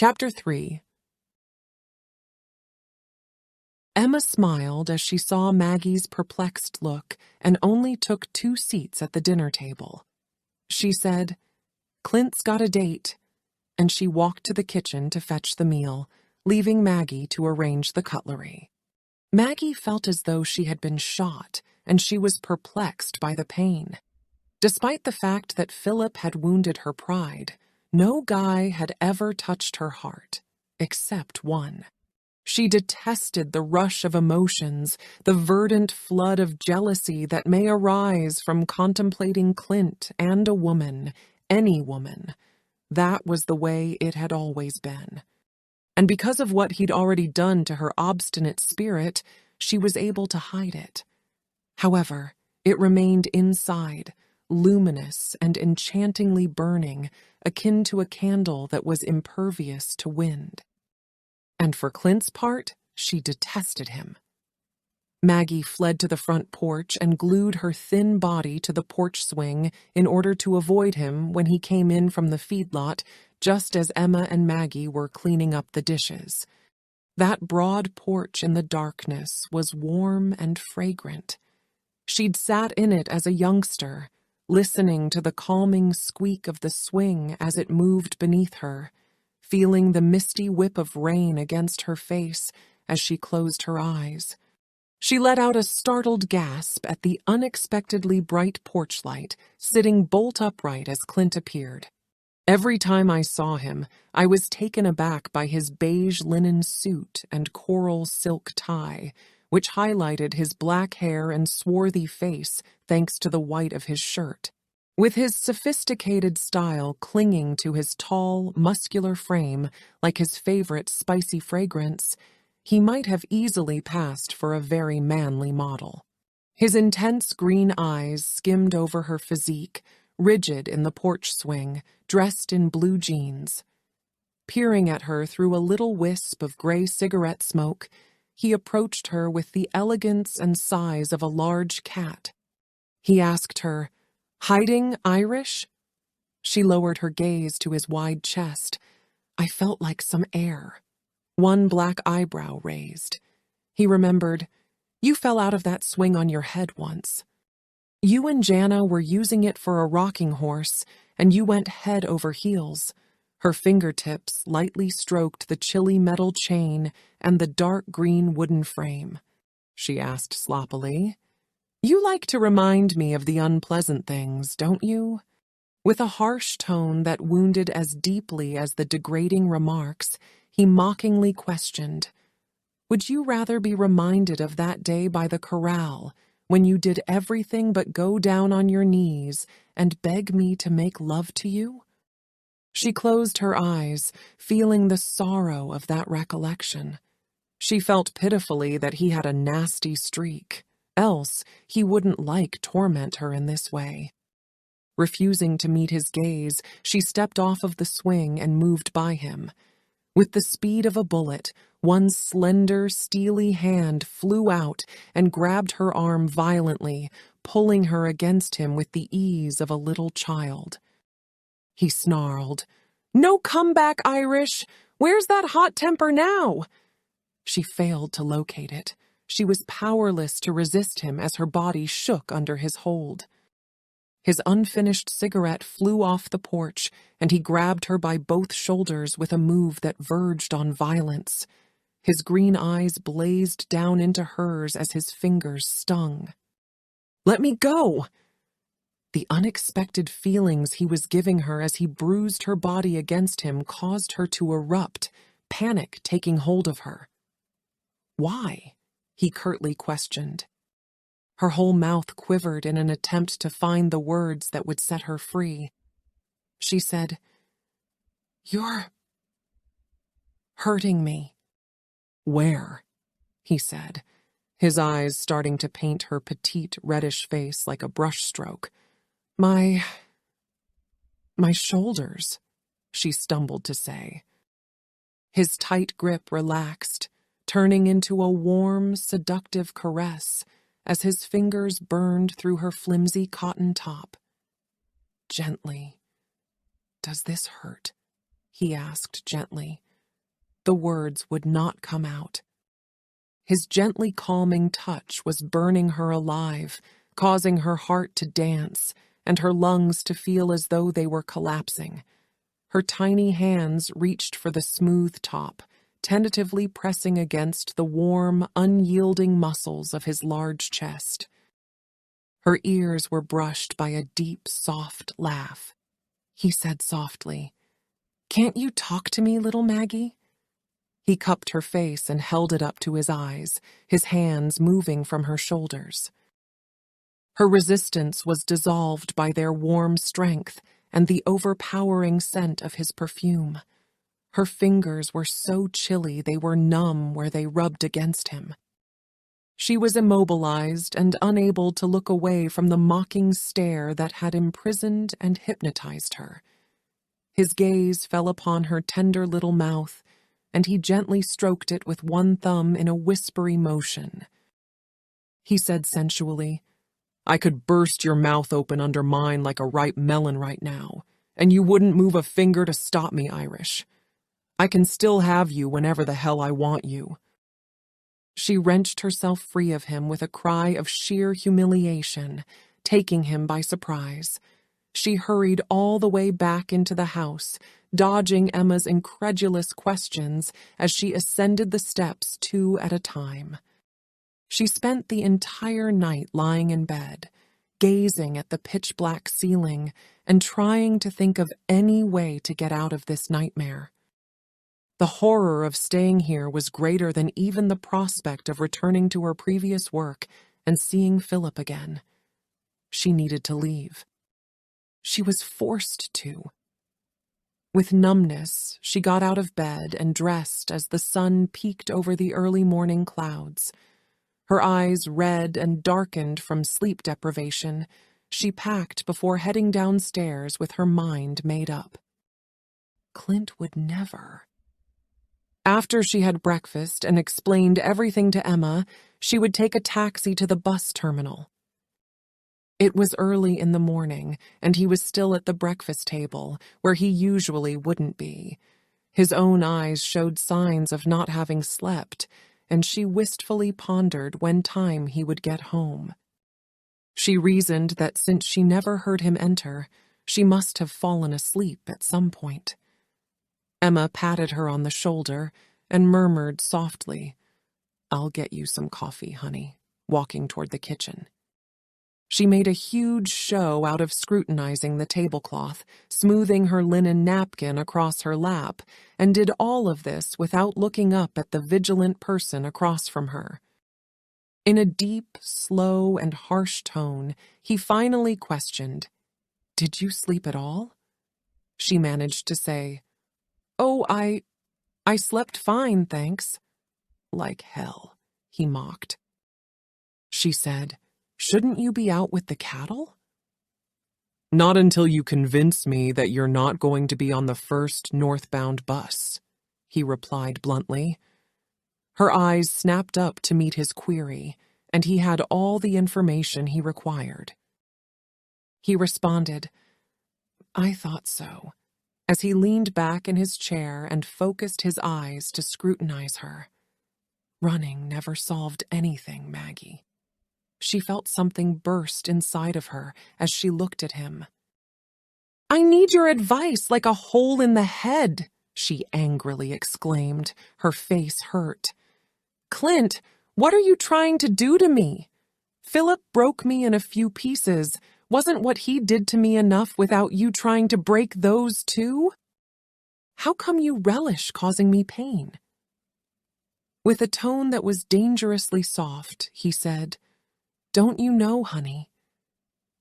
Chapter 3. Emma smiled as she saw Maggie's perplexed look and only took 2 seats at the dinner table. She said, "Clint's got a date," and she walked to the kitchen to fetch the meal, leaving Maggie to arrange the cutlery. Maggie felt as though she had been shot, and she was perplexed by the pain. Despite the fact that Philip had wounded her pride, no guy had ever touched her heart, except one. She detested the rush of emotions, the verdant flood of jealousy that may arise from contemplating Clint and a woman, any woman. That was the way it had always been. And because of what he'd already done to her obstinate spirit, she was able to hide it. However, it remained inside, luminous and enchantingly burning, akin to a candle that was impervious to wind. And for Clint's part, she detested him. Maggie fled to the front porch and glued her thin body to the porch swing in order to avoid him when he came in from the feedlot, just as Emma and Maggie were cleaning up the dishes. That broad porch in the darkness was warm and fragrant. She'd sat in it as a youngster, listening to the calming squeak of the swing as it moved beneath her, feeling the misty whip of rain against her face as she closed her eyes. She let out a startled gasp at the unexpectedly bright porch light, sitting bolt upright as Clint appeared. Every time I saw him, I was taken aback by his beige linen suit and coral silk tie, which highlighted his black hair and swarthy face thanks to the white of his shirt. With his sophisticated style clinging to his tall, muscular frame like his favorite spicy fragrance, he might have easily passed for a very manly model. His intense green eyes skimmed over her physique, rigid in the porch swing, dressed in blue jeans. Peering at her through a little wisp of gray cigarette smoke, he approached her with the elegance and size of a large cat. He asked her, "Hiding Irish?" She lowered her gaze to his wide chest. I felt like some air. One black eyebrow raised. He remembered, "You fell out of that swing on your head once. You and Jana were using it for a rocking horse, and you went head over heels." Her fingertips lightly stroked the chilly metal chain and the dark green wooden frame. She asked sloppily, "You like to remind me of the unpleasant things, don't you?" With a harsh tone that wounded as deeply as the degrading remarks, he mockingly questioned, "Would you rather be reminded of that day by the corral, when you did everything but go down on your knees and beg me to make love to you?" She closed her eyes, feeling the sorrow of that recollection. She felt pitifully that he had a nasty streak. Else, he wouldn't torment her in this way. Refusing to meet his gaze, she stepped off of the swing and moved by him. With the speed of a bullet, one slender, steely hand flew out and grabbed her arm violently, pulling her against him with the ease of a little child. He snarled, "No comeback, Irish! Where's that hot temper now?" She failed to locate it. She was powerless to resist him as her body shook under his hold. His unfinished cigarette flew off the porch, and he grabbed her by both shoulders with a move that verged on violence. His green eyes blazed down into hers as his fingers stung. "Let me go!" The unexpected feelings he was giving her as he bruised her body against him caused her to erupt, panic taking hold of her. "Why?" he curtly questioned. Her whole mouth quivered in an attempt to find the words that would set her free. She said, "You're hurting me." "Where?" he said, his eyes starting to paint her petite reddish face like a brushstroke. My shoulders," she stumbled to say. His tight grip relaxed, turning into a warm, seductive caress as his fingers burned through her flimsy cotton top. Gently. "Does this hurt?" he asked gently, The words would not come out. His gently calming touch was burning her alive, causing her heart to dance and her lungs to feel as though they were collapsing. Her tiny hands reached for the smooth top, tentatively pressing against the warm, unyielding muscles of his large chest. Her ears were brushed by a deep, soft laugh. He said softly, "Can't you talk to me, little Maggie?" He cupped her face and held it up to his eyes, his hands moving from her shoulders. Her resistance was dissolved by their warm strength and the overpowering scent of his perfume. Her fingers were so chilly they were numb where they rubbed against him. She was immobilized and unable to look away from the mocking stare that had imprisoned and hypnotized her. His gaze fell upon her tender little mouth, and he gently stroked it with one thumb in a whispery motion. He said sensually, "I could burst your mouth open under mine like a ripe melon right now, and you wouldn't move a finger to stop me, Irish. I can still have you whenever the hell I want you." She wrenched herself free of him with a cry of sheer humiliation, taking him by surprise. She hurried all the way back into the house, dodging Emma's incredulous questions as she ascended the steps 2 at a time. She spent the entire night lying in bed, gazing at the pitch-black ceiling and trying to think of any way to get out of this nightmare. The horror of staying here was greater than even the prospect of returning to her previous work and seeing Philip again. She needed to leave. She was forced to. With numbness, she got out of bed and dressed as the sun peeked over the early morning clouds. Her eyes red and darkened from sleep deprivation, she packed before heading downstairs with her mind made up. Clint would never. After she had breakfast and explained everything to Emma, she would take a taxi to the bus terminal. It was early in the morning, and he was still at the breakfast table, where he usually wouldn't be. His own eyes showed signs of not having slept, and she wistfully pondered when time he would get home. She reasoned that since she never heard him enter, she must have fallen asleep at some point. Emma patted her on the shoulder and murmured softly, "I'll get you some coffee, honey," walking toward the kitchen. She made a huge show out of scrutinizing the tablecloth, smoothing her linen napkin across her lap, and did all of this without looking up at the vigilant person across from her. In a deep, slow, and harsh tone, he finally questioned, "Did you sleep at all?" She managed to say, "Oh, I slept fine, thanks." "Like hell," he mocked. She said, "Shouldn't you be out with the cattle?" "Not until you convince me that you're not going to be on the first northbound bus," he replied bluntly. Her eyes snapped up to meet his query, and he had all the information he required. He responded, "I thought so," as he leaned back in his chair and focused his eyes to scrutinize her. Running never solved anything, Maggie. She felt something burst inside of her as she looked at him. "I need your advice like a hole in the head," she angrily exclaimed, her face hurt. "Clint, what are you trying to do to me? Philip broke me in a few pieces. Wasn't what he did to me enough without you trying to break those too? How come you relish causing me pain?" With a tone that was dangerously soft, he said, "Don't you know, honey?"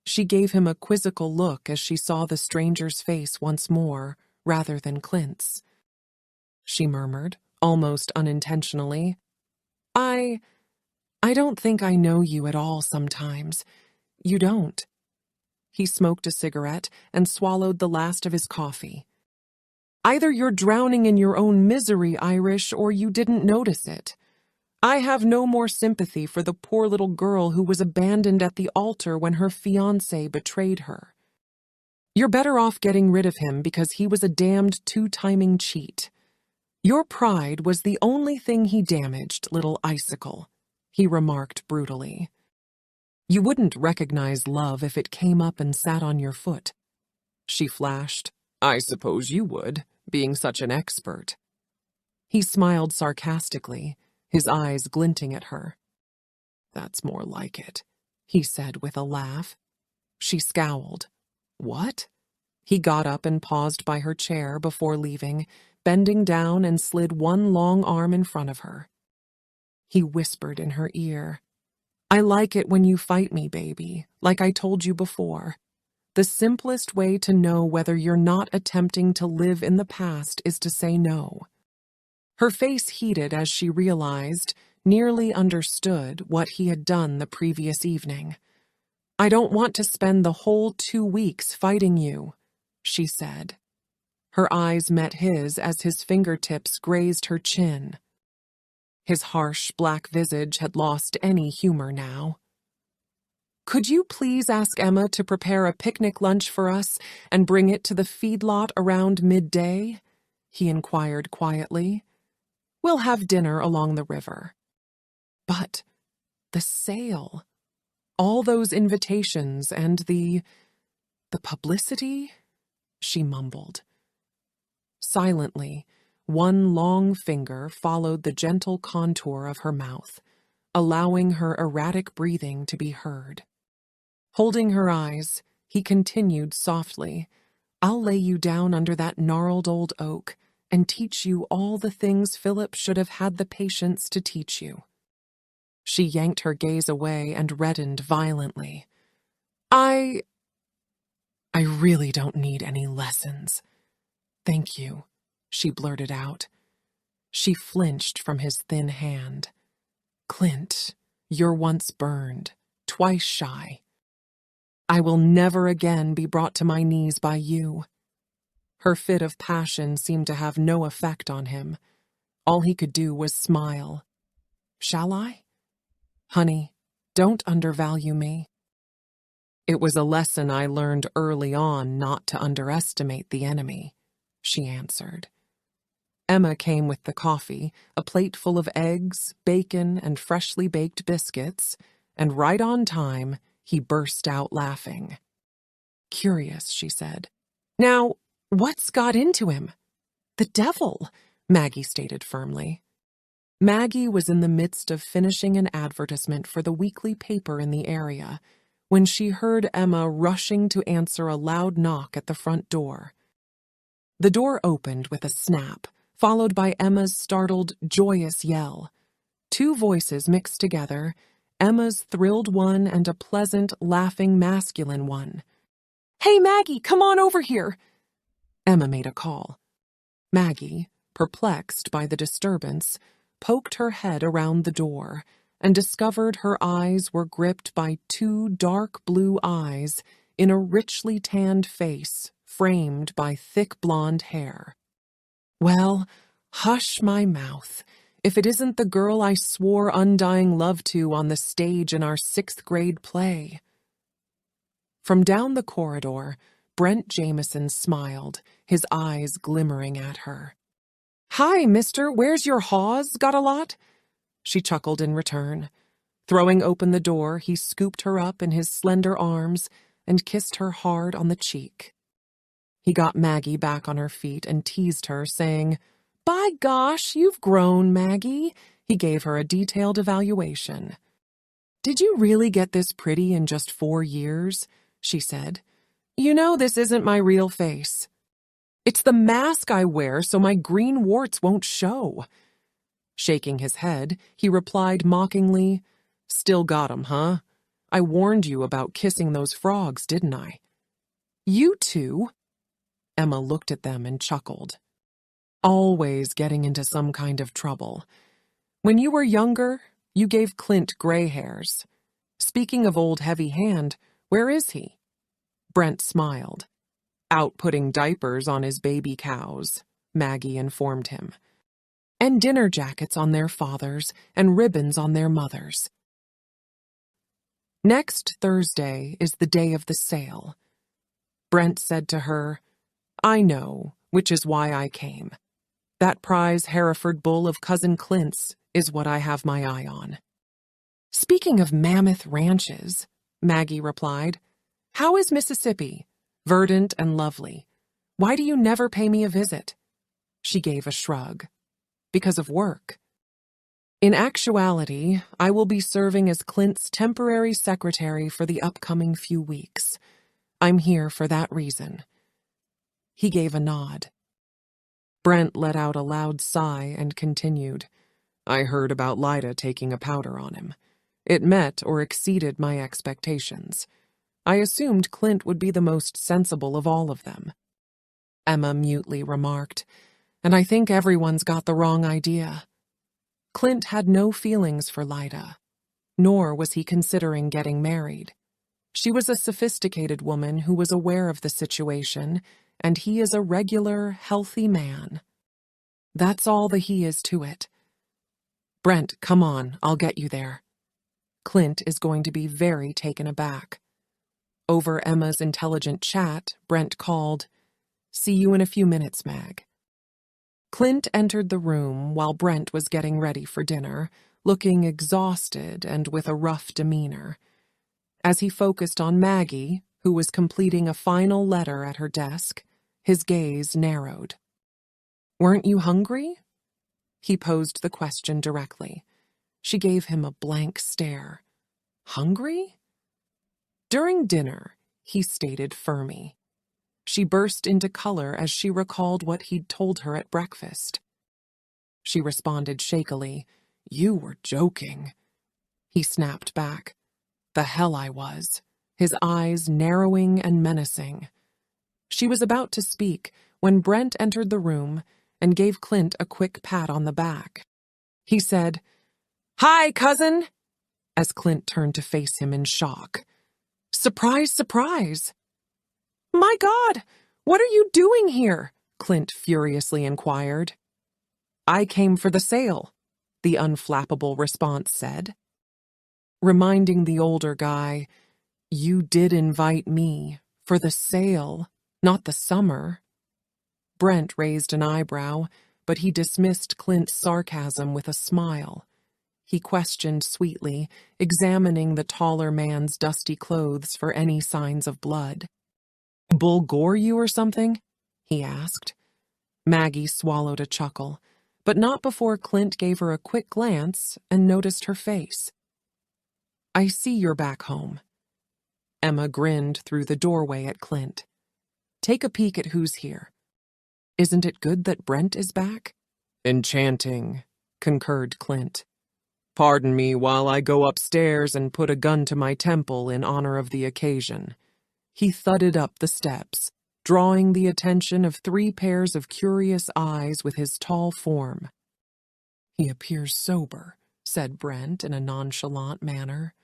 She gave him a quizzical look as she saw the stranger's face once more, rather than Clint's. She murmured, almost unintentionally, I don't think I know you at all sometimes. You don't." He smoked a cigarette and swallowed the last of his coffee. "Either you're drowning in your own misery, Irish, or you didn't notice it. I have no more sympathy for the poor little girl who was abandoned at the altar when her fiancé betrayed her. You're better off getting rid of him because he was a damned two-timing cheat. Your pride was the only thing he damaged, little icicle, he remarked brutally. You wouldn't recognize love if it came up and sat on your foot. She flashed. I suppose you would, being such an expert. He smiled sarcastically, his eyes glinting at her. That's more like it, he said with a laugh. She scowled. What? He got up and paused by her chair before leaving, bending down and slid one long arm in front of her. He whispered in her ear. I like it when you fight me, baby, like I told you before. The simplest way to know whether you're not attempting to live in the past is to say no. Her face heated as she realized, nearly understood, what he had done the previous evening. I don't want to spend the whole 2 weeks fighting you, she said. Her eyes met his as his fingertips grazed her chin. His harsh, black visage had lost any humor now. Could you please ask Emma to prepare a picnic lunch for us and bring it to the feedlot around midday? He inquired quietly. We'll have dinner along the river. But the sale, all those invitations and the publicity, she mumbled. Silently, one long finger followed the gentle contour of her mouth, allowing her erratic breathing to be heard. Holding her eyes, he continued softly, I'll lay you down under that gnarled old oak and teach you all the things Philip should have had the patience to teach you. She yanked her gaze away and reddened violently. I really don't need any lessons. Thank you, she blurted out. She flinched from his thin hand. Clint, you're once burned, twice shy. I will never again be brought to my knees by you. Her fit of passion seemed to have no effect on him. All he could do was smile. Shall I? Honey, don't undervalue me. It was a lesson I learned early on not to underestimate the enemy, she answered. Emma came with the coffee, a plate full of eggs, bacon, and freshly baked biscuits, and right on time, he burst out laughing. Curious, she said. Now, what's got into him? The devil, Maggie stated firmly. Maggie was in the midst of finishing an advertisement for the weekly paper in the area when she heard Emma rushing to answer a loud knock at the front door. The door opened with a snap, followed by Emma's startled, joyous yell. 2 voices mixed together, Emma's thrilled one and a pleasant, laughing, masculine one. Hey, Maggie, come on over here! Emma made a call. Maggie, perplexed by the disturbance, poked her head around the door and discovered her eyes were gripped by 2 dark blue eyes in a richly tanned face framed by thick blonde hair. Well, hush my mouth, if it isn't the girl I swore undying love to on the stage in our 6th grade play. From down the corridor, Brent Jameson smiled, his eyes glimmering at her. Hi, mister, where's your haws? Got a lot? She chuckled in return. Throwing open the door, he scooped her up in his slender arms and kissed her hard on the cheek. He got Maggie back on her feet and teased her, saying, By gosh, you've grown, Maggie. He gave her a detailed evaluation. Did you really get this pretty in just 4 years? She said. You know this isn't my real face. It's the mask I wear so my green warts won't show. Shaking his head, he replied mockingly, Still got 'em, huh? I warned you about kissing those frogs, didn't I? You two? Emma looked at them and chuckled. Always getting into some kind of trouble. When you were younger, you gave Clint gray hairs. Speaking of old heavy hand, where is he? Brent smiled. Out putting diapers on his baby cows, Maggie informed him. And dinner jackets on their fathers and ribbons on their mothers. Next Thursday is the day of the sale. Brent said to her, I know, which is why I came. That prize Hereford bull of Cousin Clint's is what I have my eye on." "Speaking of mammoth ranches," Maggie replied, "how is Mississippi? Verdant and lovely. Why do you never pay me a visit?" She gave a shrug. "Because of work. In actuality, I will be serving as Clint's temporary secretary for the upcoming few weeks. I'm here for that reason." He gave a nod. Brent let out a loud sigh and continued, "I heard about Lyda taking a powder on him. It met or exceeded my expectations. I assumed Clint would be the most sensible of all of them." Emma mutely remarked, "And I think everyone's got the wrong idea." Clint had no feelings for Lyda, nor was he considering getting married. She was a sophisticated woman who was aware of the situation, and he is a regular, healthy man. That's all the he is to it. "Brent, come on, I'll get you there." Clint is going to be very taken aback. Over Emma's intelligent chat, Brent called, "See you in a few minutes, Mag." Clint entered the room while Brent was getting ready for dinner, looking exhausted and with a rough demeanor. As he focused on Maggie, who was completing a final letter at her desk, his gaze narrowed. "Weren't you hungry?" He posed the question directly. She gave him a blank stare. "Hungry?" During dinner, he stated firmly. She burst into color as she recalled what he'd told her at breakfast. She responded shakily, "You were joking." He snapped back. "The hell I was," his eyes narrowing and menacing. She was about to speak when Brent entered the room and gave Clint a quick pat on the back. He said, "Hi, cousin," as Clint turned to face him in shock. "Surprise, surprise." "My God, what are you doing here?" Clint furiously inquired. "I came for the sale," the unflappable response said. Reminding the older guy, "You did invite me for the sale, not the summer." Brent raised an eyebrow, but he dismissed Clint's sarcasm with a smile. He questioned sweetly, examining the taller man's dusty clothes for any signs of blood. "Bull gore you or something?" he asked. Maggie swallowed a chuckle, but not before Clint gave her a quick glance and noticed her face. "I see you're back home." Emma grinned through the doorway at Clint. "Take a peek at who's here. Isn't it good that Brent is back?" "Enchanting," concurred Clint. "Pardon me while I go upstairs and put a gun to my temple in honor of the occasion." He thudded up the steps, drawing the attention of 3 pairs of curious eyes with his tall form. "He appears sober," said Brent in a nonchalant manner.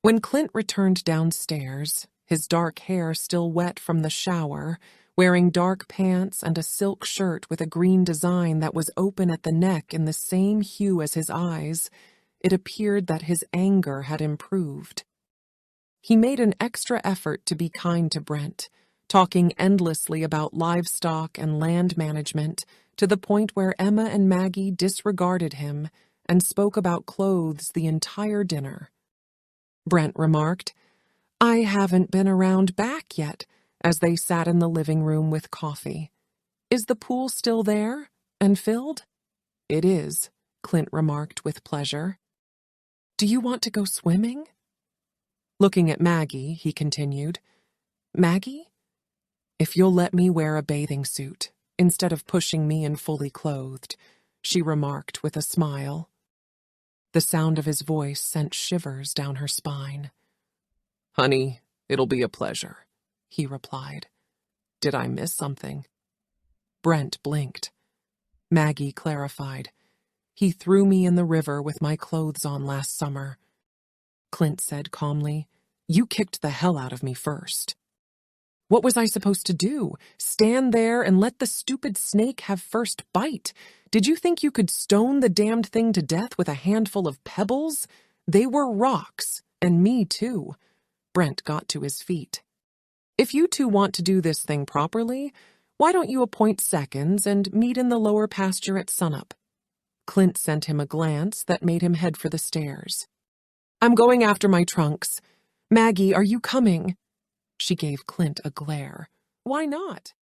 When Clint returned downstairs, his dark hair still wet from the shower, wearing dark pants and a silk shirt with a green design that was open at the neck in the same hue as his eyes, it appeared that his anger had improved. He made an extra effort to be kind to Brent, talking endlessly about livestock and land management to the point where Emma and Maggie disregarded him and spoke about clothes the entire dinner. Brent remarked, "I haven't been around back yet," as they sat in the living room with coffee. "Is the pool still there and filled?" "It is," Clint remarked with pleasure. "Do you want to go swimming?" Looking at Maggie, he continued, "Maggie, if you'll let me wear a bathing suit instead of pushing me in fully clothed," she remarked with a smile. The sound of his voice sent shivers down her spine. "Honey, it'll be a pleasure," he replied. "Did I miss something?" Brent blinked. Maggie clarified, "He threw me in the river with my clothes on last summer." Clint said calmly, "You kicked the hell out of me first." "What was I supposed to do? Stand there and let the stupid snake have first bite? Did you think you could stone the damned thing to death with a handful of pebbles? They were rocks, and me too." Brent got to his feet. "If you two want to do this thing properly, Why don't you appoint seconds and meet in the lower pasture at sunup?" Clint sent him a glance that made him head for the stairs. "I'm going after my trunks. Maggie, are you coming?" She gave Clint a glare. "Why not?"